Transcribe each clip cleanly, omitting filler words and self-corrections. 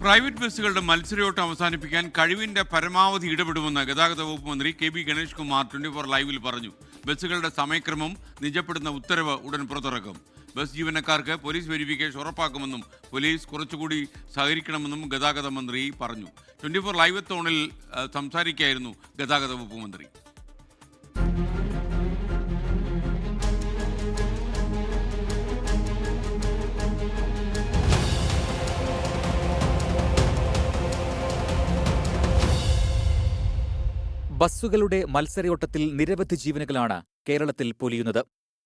Private ബസ്സുകളുടെ മത്സരയോട്ടം അവസാനിപ്പിക്കാൻ കഴിവിന്റെ പരമാവധി ഇടപെടുമെന്ന് ഗതാഗത വകുപ്പ് മന്ത്രി കെ.ബി. ഗണേഷ് കുമാർ 24 ലൈവിൽ പറഞ്ഞു. ബസ്സുകളുടെ സമയക്രമം നിജപ്പെടുന്ന ഉത്തരവ് ഉടൻ പുറത്തിറക്കും. ബസ് ജീവനക്കാർക്ക് പോലീസ് വെരിഫിക്കേഷൻ ഉറപ്പാക്കുമെന്നും പോലീസ് കുറച്ചുകൂടി സഹകരിക്കണമെന്നും ഗതാഗത മന്ത്രി പറഞ്ഞു. 24 ലൈവ് തോണിൽ സംസാരിക്കുകയായിരുന്നു ഗതാഗത വകുപ്പ് മന്ത്രി. ബസ്സുകളുടെ മത്സരയോട്ടത്തിൽ നിരവധി ജീവനുകളാണ് കേരളത്തിൽ പൊലിയുന്നത്.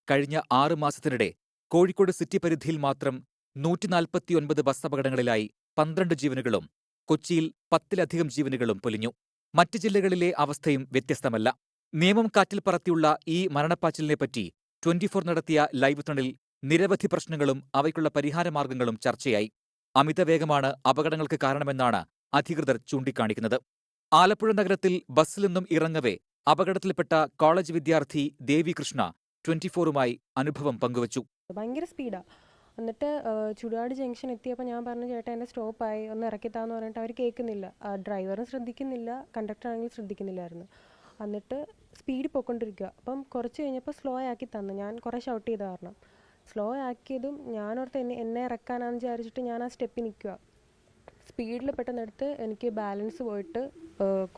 കഴിഞ്ഞ 6 മാസത്തിനിടെ കോഴിക്കോട് സിറ്റി പരിധിയിൽ മാത്രം 149 ബസ് അപകടങ്ങളിലായി 12 ജീവനുകളും കൊച്ചിയിൽ 10-ലധികം ജീവനുകളും പൊലിഞ്ഞു. മറ്റ് ജില്ലകളിലെ അവസ്ഥയും വ്യത്യസ്തമല്ല. നിയമം കാറ്റിൽ പറത്തിയുള്ള ഈ മരണപ്പാച്ചിലിനെപ്പറ്റി 24 നടത്തിയ ലൈവ് തണിൽ നിരവധി പ്രശ്നങ്ങളും അവയ്ക്കുള്ള പരിഹാരമാർഗങ്ങളും ചർച്ചയായി. അമിതവേഗമാണ് അപകടങ്ങൾക്ക് കാരണമെന്നാണ് അധികൃതർ ചൂണ്ടിക്കാണിക്കുന്നത്. ആലപ്പുഴ നഗരത്തിൽ ബസ്സിൽ നിന്നും ഇറങ്ങവെ അപകടത്തിൽപ്പെട്ട കോളേജ് വിദ്യാർത്ഥി ദേവി കൃഷ്ണ 24-മായി അനുഭവം പങ്കുവച്ചു. ഭയങ്കര സ്പീഡാ. എന്നിട്ട് ചുടുകാട് ജംഗ്ഷൻ എത്തിയപ്പോൾ ഞാൻ പറഞ്ഞു, ചേട്ടാ എൻ്റെ സ്റ്റോപ്പായി, ഒന്ന് ഇറക്കിത്താന്ന് പറഞ്ഞിട്ട് അവർ കേൾക്കുന്നില്ല. ഡ്രൈവറും ശ്രദ്ധിക്കുന്നില്ല, കണ്ടക്ടർ ആണെങ്കിൽ ശ്രദ്ധിക്കുന്നില്ലായിരുന്നു. എന്നിട്ട് സ്പീഡ് പോയിക്കൊണ്ടിരിക്കുക. അപ്പം കുറച്ച് കഴിഞ്ഞപ്പോൾ സ്ലോ ആക്കി തന്നു. ഞാൻ കുറേ ഷൗട്ട് ചെയ്ത കാരണം സ്ലോ ആക്കിയതും ഞാനോർത്ത് എന്നെ ഇറക്കാനാണെന്ന് വിചാരിച്ചിട്ട് ഞാൻ ആ സ്റ്റെപ്പിൽ നിൽക്കുക. സ്പീഡിൽ പെട്ടെന്നെടുത്ത് എനിക്ക് ബാലൻസ് പോയിട്ട്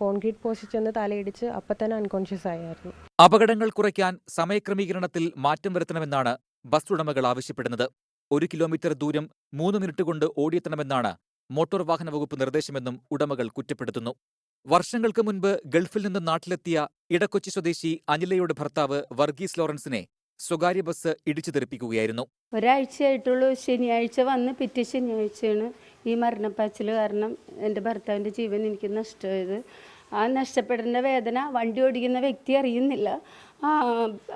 കോൺക്രീറ്റ് പോസ്റ്റിൽ ചെന്ന് തലയിടിച്ച് അപ്പം തന്നെ അൺകോൺഷ്യസ് ആയിരുന്നു. അപകടങ്ങൾ കുറയ്ക്കാൻ സമയക്രമീകരണത്തിൽ മാറ്റം വരുത്തണമെന്നാണ് ബസ് ഉടമകൾ ആവശ്യപ്പെടുന്നത്. 1 കിലോമീറ്റർ ദൂരം 3 മിനിറ്റ് കൊണ്ട് ഓടിയെത്തണമെന്നാണ് മോട്ടോർ വാഹന വകുപ്പ് നിർദ്ദേശമെന്നും ഉടമകൾ കുറ്റപ്പെടുത്തുന്നു. വർഷങ്ങൾക്ക് മുൻപ് ഗൾഫിൽ നിന്ന് നാട്ടിലെത്തിയ ഇടക്കൊച്ചി സ്വദേശി അനിലയുടെ ഭർത്താവ് വർഗീസ് ലോറൻസിനെ സ്വകാര്യ ബസ് ഇടിച്ചു തെറിപ്പിക്കുകയായിരുന്നു. ഒരാഴ്ചയായിട്ടുള്ളൂ. ശനിയാഴ്ച വന്ന് പിറ്റേ ശനിയാഴ്ചയാണ് ഈ മരണപ്പാച്ചിൽ കാരണം എൻ്റെ ഭർത്താവിൻ്റെ ജീവൻ എനിക്ക് നഷ്ടമായത്. ആ നഷ്ടപ്പെടുന്ന വേദന വണ്ടി ഓടിക്കുന്ന വ്യക്തി അറിയുന്നില്ല.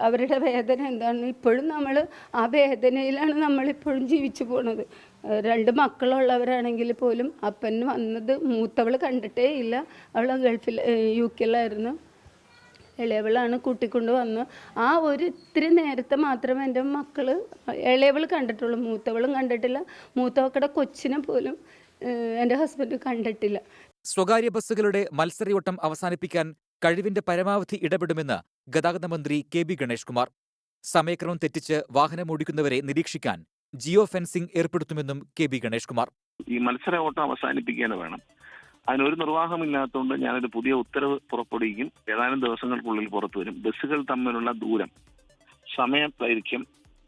അവരുടെ വേദന എന്താണെന്ന് ഇപ്പോഴും നമ്മൾ ആ വേദനയിലാണ് നമ്മളിപ്പോഴും ജീവിച്ചു പോണത്. 2 മക്കളുള്ളവരാണെങ്കിൽ പോലും അപ്പൻ വന്നത് മൂത്തവൾ കണ്ടിട്ടേ ഇല്ല. അവൾ ഗൾഫിൽ UK-ലായിരുന്നു. ഇളയവളാണ് കൂട്ടിക്കൊണ്ട് വന്നു. ആ ഇത്തിരി നേരത്തെ മാത്രമേ എൻ്റെ മക്കൾ ഇളയവൾ കണ്ടിട്ടുള്ളൂ. മൂത്തവളും കണ്ടിട്ടില്ല. മൂത്തവക്കടെ കൊച്ചിനെ പോലും എൻ്റെ ഹസ്ബൻഡ് കണ്ടിട്ടില്ല. സ്വകാര്യ ബസ്സുകളുടെ മത്സരയോട്ടം അവസാനിപ്പിക്കാൻ കഴിവിന്റെ പരമാവധി ഇടപെടുമെന്ന് ഗതാഗത മന്ത്രി കെ.ബി. ഗണേഷ് കുമാർ. സമയക്രമം തെറ്റിച്ച് വാഹനമോടിക്കുന്നവരെ നിരീക്ഷിക്കാൻ ജിയോ ഫെൻസിംഗ് ഏർപ്പെടുത്തുമെന്നും കെ.ബി. ഗണേഷ് കുമാർ. ഈ മത്സര ഓട്ടം അവസാനിപ്പിക്കാൻ വേണം. അതിനൊരു നിർവാഹമില്ലാത്തതുകൊണ്ട് ഞാനൊരു പുതിയ ഉത്തരവ് പുറപ്പെടുവിക്കും. ഏതാനും ദിവസങ്ങൾക്കുള്ളിൽ പുറത്തു വരും. ബസ്സുകൾ തമ്മിലുള്ള ദൂരം, സമയദൈർഘ്യം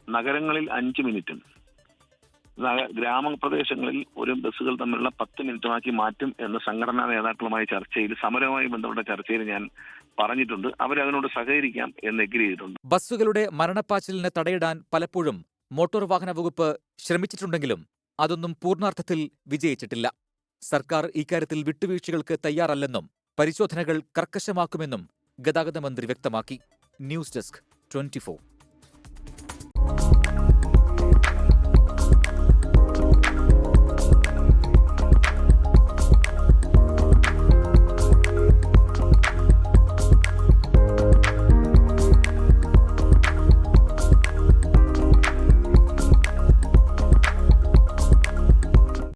നഗരങ്ങളിൽ 5 മിനിറ്റും ഗ്രാമപ്രദേശങ്ങളിൽ ഒരു ബസ്സുകൾ തമ്മിലുള്ള 10 മിനിറ്റുമാക്കി മാറ്റും എന്ന് സംഘടനാ നേതാക്കളുമായി സമരവുമായി ബന്ധപ്പെട്ട ചർച്ചയിൽ ഞാൻ പറഞ്ഞിട്ടുണ്ട്. അവരതിനോട് സഹകരിക്കാം എന്ന് എഗ്രി ചെയ്തിട്ടുണ്ട്. ബസ്സുകളുടെ മരണപ്പാച്ചിലിന് തടയിടാൻ പലപ്പോഴും മോട്ടോർ വാഹന വകുപ്പ് ശ്രമിച്ചിട്ടുണ്ടെങ്കിലും അതൊന്നും പൂർണ്ണാർത്ഥത്തിൽ വിജയിച്ചിട്ടില്ല. സർക്കാർ ഇക്കാര്യത്തിൽ വിട്ടുവീഴ്ചകൾക്ക് തയ്യാറല്ലെന്നും പരിശോധനകൾ കർക്കശമാക്കുമെന്നും ഗതാഗത മന്ത്രി വ്യക്തമാക്കി. News desk 24.